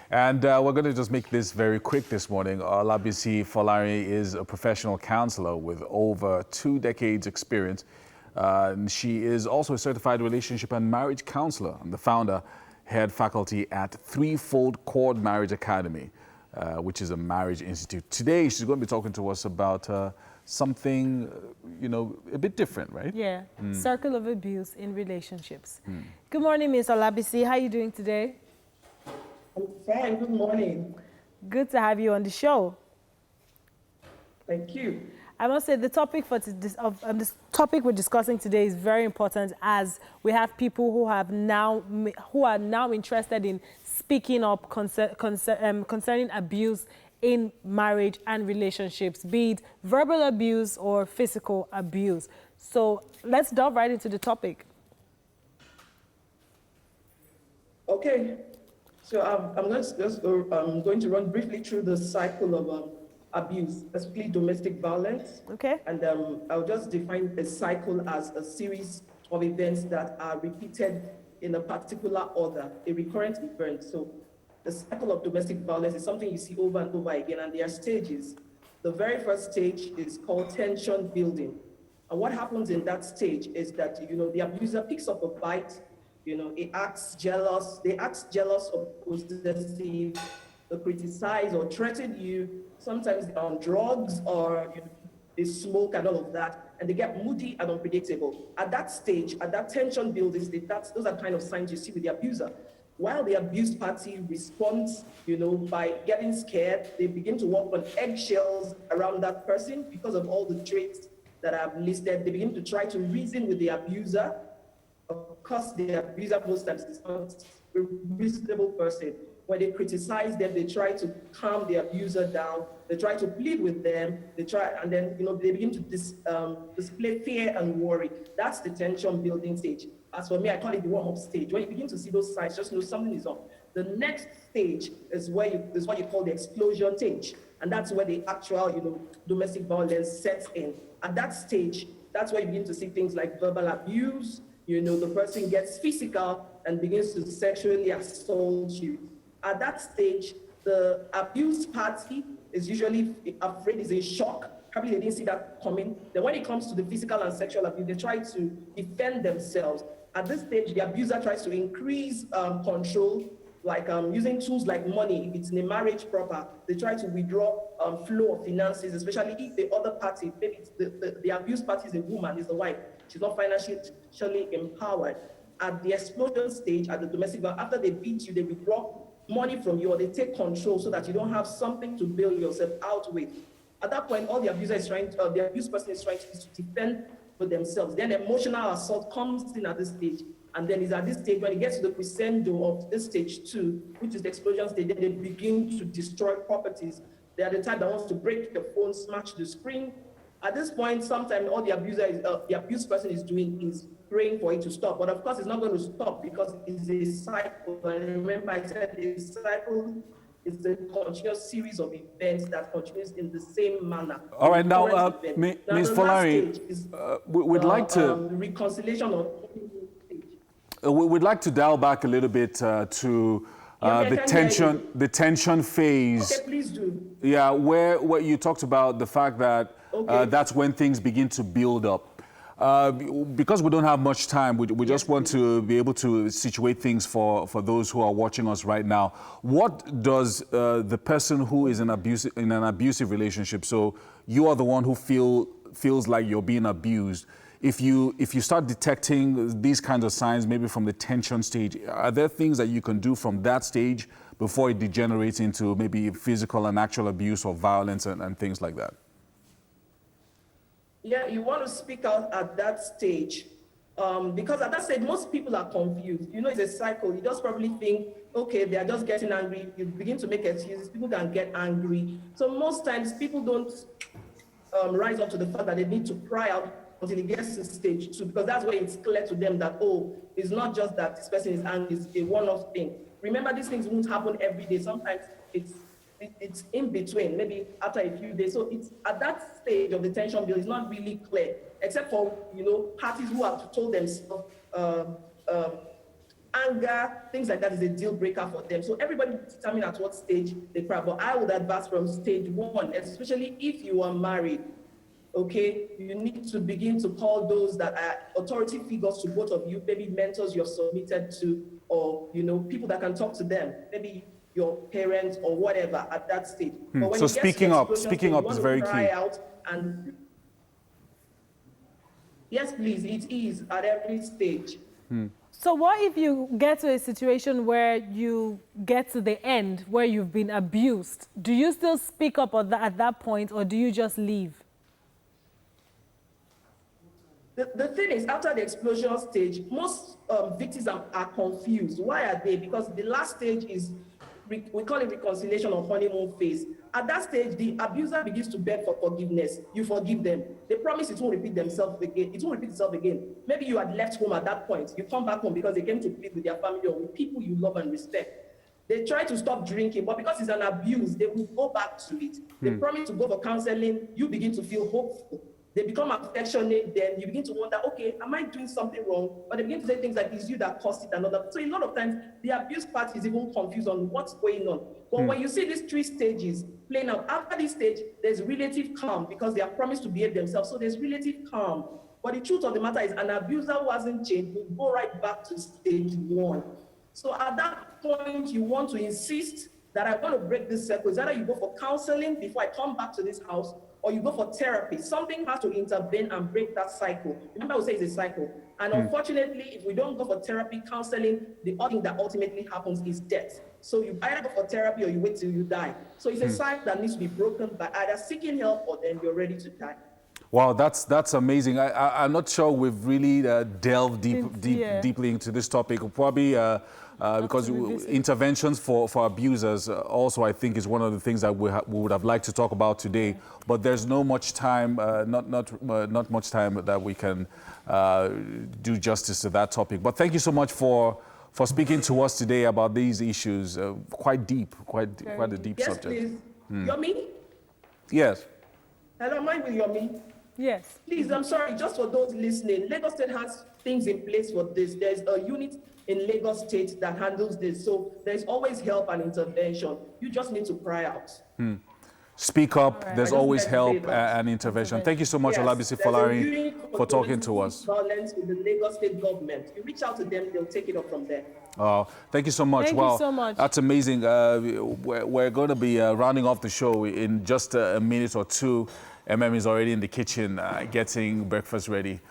And we're going to just make this very quick this morning. Olabisi Folari is a professional counselor with over 2 decades experience. And she is also a certified relationship and marriage counselor and the founder, head faculty at Threefold Chord Marriage Academy, which is a marriage institute. Today, she's going to be talking to us about something, a bit different, right? Yeah, circle of abuse in relationships. Good morning, Ms. Olabisi. How are you doing today? I'm fine. Good morning. Good to have you on the show. Thank you. I must say the topic for this topic we're discussing today is very important, as we have people who are now interested in speaking up concerning abuse in marriage and relationships, be it verbal abuse or physical abuse. So let's dive right into the topic. Okay. So I'm going to run briefly through the cycle of abuse, especially domestic violence. Okay. And I'll just define a cycle as a series of events that are repeated in a particular order, a recurrent event. So the cycle of domestic violence is something you see over and over again, and there are stages. The very first stage is called tension building. And what happens in that stage is that, the abuser picks up a bite. They act jealous or possessive, they criticize or threaten you. Sometimes they're on drugs or they smoke and all of that, and they get moody and unpredictable. At that stage, at that tension building stage, those are kind of signs you see with the abuser. While the abused party responds, by getting scared, they begin to walk on eggshells around that person because of all the traits that I've listed. They begin to try to reason with the abuser. Of course, the abuser most times is not a reasonable person. When they criticize them, they try to calm the abuser down. They try to plead with them. And then they begin to display fear and worry. That's the tension building stage. As for me, I call it the warm-up stage. When you begin to see those signs, just know something is up. The next stage is what you call the explosion stage, and that's where the actual domestic violence sets in. At that stage, that's where you begin to see things like verbal abuse. The person gets physical and begins to sexually assault you. At that stage, the abused party is usually afraid, is in shock. Probably they didn't see that coming. Then when it comes to the physical and sexual abuse, they try to defend themselves. At this stage, the abuser tries to increase control, like using tools like money. If it's in a marriage proper, they try to withdraw flow of finances, especially if the other party, maybe it's the abused party is a woman, is the wife. She's not financially empowered. At the explosion stage, at the domestic violence, after they beat you, they withdraw money from you, or they take control so that you don't have something to bail yourself out with. At that point, all the abuser is the abused person is trying to defend for themselves. Then emotional assault comes in at this stage. And then it's at this stage when it gets to the crescendo of this stage 2, which is the explosion stage, then they begin to destroy properties. They are the type that wants to break the phone, smash the screen. At this point, sometimes all the abused person is doing is praying for it to stop. But of course, it's not going to stop because it's a cycle. And remember, I said a cycle is a continuous series of events that continues in the same manner. All right, now, Ms. Folari, we'd like to reconciliation of. We'd like to dial back a little bit to the tension phase. Okay, please do. Yeah, where you talked about the fact that that's when things begin to build up. Because we don't have much time, we just want to be able to situate things for those who are watching us right now. What does the person who is in an abusive relationship, so you are the one who feels like you're being abused, if you start detecting these kinds of signs, maybe from the tension stage, are there things that you can do from that stage before it degenerates into maybe physical and actual abuse or violence and things like that? Yeah, you want to speak out at that stage because at that stage, most people are confused. It's a cycle. You just probably think, okay, they are just getting angry. You begin to make excuses. People can get angry. So most times people don't rise up to the fact that they need to cry out until it gets to stage 2, because that's where it's clear to them that, it's not just that this person is angry, it's a one-off thing. Remember, these things won't happen every day. Sometimes it's in between, maybe after a few days. So it's at that stage of the tension build, it's not really clear, except for, parties who have told themselves anger, things like that is a deal breaker for them. So everybody determine at what stage they cry. But I would advise from stage 1, especially if you are married. Okay, you need to begin to call those that are authority figures to both of you, maybe mentors you're submitted to, or people that can talk to them, maybe your parents or whatever at that stage. But when So you get to the speaking up is very cry key. out and yes, please, it is at every stage. So what if you get to a situation where you get to the end, where you've been abused? Do you still speak up at that point, or do you just leave? The thing is, after the explosion stage, most victims are confused. Why are they? Because the last stage is, we call it reconciliation or honeymoon phase. At that stage, the abuser begins to beg for forgiveness. You forgive them. They promise it won't repeat themselves again. It won't repeat itself again. Maybe you had left home at that point. You come back home because they came to plead with their family or with people you love and respect. They try to stop drinking, but because it's an abuse, they will go back to it. They promise to go for counseling. You begin to feel hopeful. They become affectionate, then you begin to wonder, okay, am I doing something wrong? But they begin to say things like, it's you that caused it, another. So a lot of times, the abuse part is even confused on what's going on. But when you see these 3 stages playing out, after this stage, there's relative calm because they are promised to behave themselves. So there's relative calm. But the truth of the matter is an abuser who hasn't changed will go right back to stage 1. So at that point, you want to insist that I want to break this circle. Is either you go for counseling before I come back to this house, or you go for therapy. Something has to intervene and break that cycle. Remember, I would say it's a cycle. And unfortunately, if we don't go for therapy, counseling, the only thing that ultimately happens is death. So you either go for therapy or you wait till you die. So it's a cycle that needs to be broken by either seeking help or then you're ready to die. Wow, that's amazing. I'm not sure we've really delved deeply into this topic. Probably because interventions for abusers also, I think, is one of the things that we would have liked to talk about today. But there's no much time, not much time that we can do justice to that topic. But thank you so much for speaking to us today about these issues. Quite deep, quite a deep subject. Yes, please. Yomi? Yes. Hello, am I with Yomi? Yes. Please, I'm sorry, just for those listening, Lagos State has things in place for this. There's a unit in Lagos State that handles this. So there's always help and intervention. You just need to cry out. Speak up. Right. There's always help and intervention. Thank you so much, Olabisi Folari, for talking to us. Violence with the Lagos State government. You reach out to them, they'll take it up from there. Thank you so much. Thank you so much. That's amazing. We're going to be rounding off the show in just a minute or two. MM is already in the kitchen getting breakfast ready.